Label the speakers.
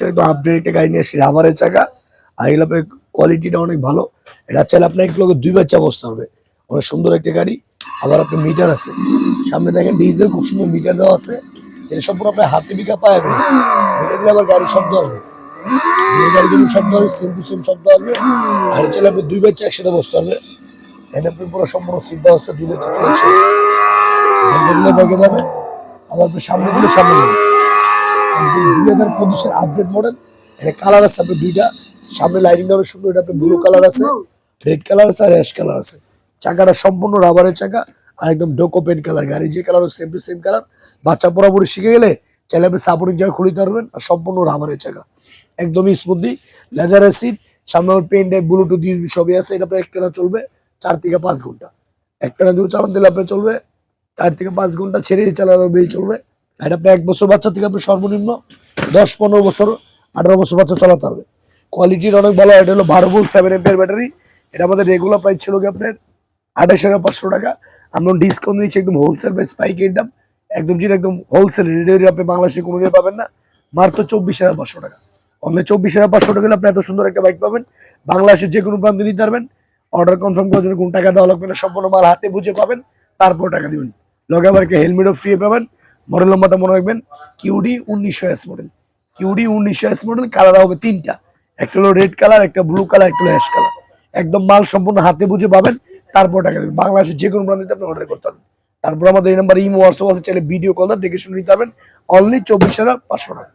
Speaker 1: বাংলাদেশের একদম আপডেট একটা গাড়ি নিয়ে আসছি, রাবারের চাকা। আর এগুলো আপনার কোয়ালিটিটা অনেক ভালো। এটা চাইলে আপনার এক লগে 2 বাচ্চা বসতে হবে। অনেক সুন্দর একটা গাড়ি। আবার আপনার মিটার আছে, সামনে দেখেন ডিজেল খুব সুন্দর মিটার দেওয়া আছে, যেটা সম্পূর্ণ আপনার হাতে বিঘা পায়। মিটার দিলে আবার গাড়ির শব্দ আসবে, গাড়ির জন্য শব্দ হবে, সেম টু সেম শব্দ আসবে। আর চাইলে আপনি 2 বাচ্চা একসাথে বসতে হবে। এখানে আপনি পুরো সম্পূর্ণ সিট দেওয়া আছে, 2 বাচ্চা চাইলে একসাথে ব্যাগে যাবে। আবার আপনি সামনে দিলে সামনে যাবে। 2025 আপডেট মডেল। এটা কালার আছে আপনার দুইটা, সামনে লাইটিংটা অনেক সুন্দর। এটা আপনার ব্লু কালার আছে, রেড কালার আছে, আর অ্যাশ কালার আছে। চাকাটা সম্পূর্ণ রাবারের চাকা, আর একদম ডোকো পেন্ট কালার। গাড়ি যে colour same to same colour. বাচ্চা পুরোপুরি শিখে গেলে চাইলে আপনি সাপোর্টিং জায়গা খুলিতে পারবেন। আর সম্পূর্ণ রাবারের চাকা, একদমই স্মুথলি লেদারের সিট। সামনে পেন্ট ব্লুটুথ ইউএসবি সবই আছে। এটা আপনার একটানা চলবে 4 থেকে 5 ঘন্টা। একটানা দূর চালান দিলে আপনার চলবে 4 থেকে 5 ঘন্টা, ছেড়ে চালানো চলবে। এটা আপনি 1 বছর বাচ্চা থেকে আপনি সর্বনিম্ন 10-15 বছর 18 বছর বাচ্চা চালাতে হবে। কোয়ালিটির অনেক ভালো। এটা হলো 12 ভোল্ট 7 এম্পিয়ার ব্যাটারি। এটা আমাদের রেগুলার প্রাইস ছিল কি আপনার 28,500 টাকা। আমরা ডিসকাউন্ট দিচ্ছি একদম হোলসেল প্রাইস, পাইকারি দাম একদম, যেটা একদম হোলসেল রেট আপনি বাংলাদেশে কোনো দিয়ে পাবেন না। মাত্র 24,500 টাকা। অনলি 24,500 টাকা আপনি এত সুন্দর একটা বাইক পাবেন। বাংলাদেশের যে কোনো প্রান্তে নিতে পারবেন। অর্ডার কনফার্ম করার জন্য কোনো টাকা দেওয়া লাগবে না, সম্পূর্ণ মাল হাতে বুঝে পাবেন, তারপর টাকা দিবেন। লগে আবার একটা হেলমেটও ফ্রি পাবেন। মডেল নম্বরটা মনে রাখবেন, QD 1900S model. QD 1900S model. Colour হবে 3টা, একটা হলো রেড কালার, একটা ব্লু কালার, একটা হলো অ্যাশ কালার। একদম মাল সম্পূর্ণ হাতে বুঝে পাবেন, তারপর টাকা দেবেন। বাংলাদেশের যে কোনো প্রান্তে আপনি অর্ডার করতে পারবেন। তারপর আমাদের এই নাম্বার ইমো হোয়াটসঅ্যাপ আছে, চাইলে ভিডিও কল দেখে শুনে নিতে পারবেন। অনলি 24,500 টাকা।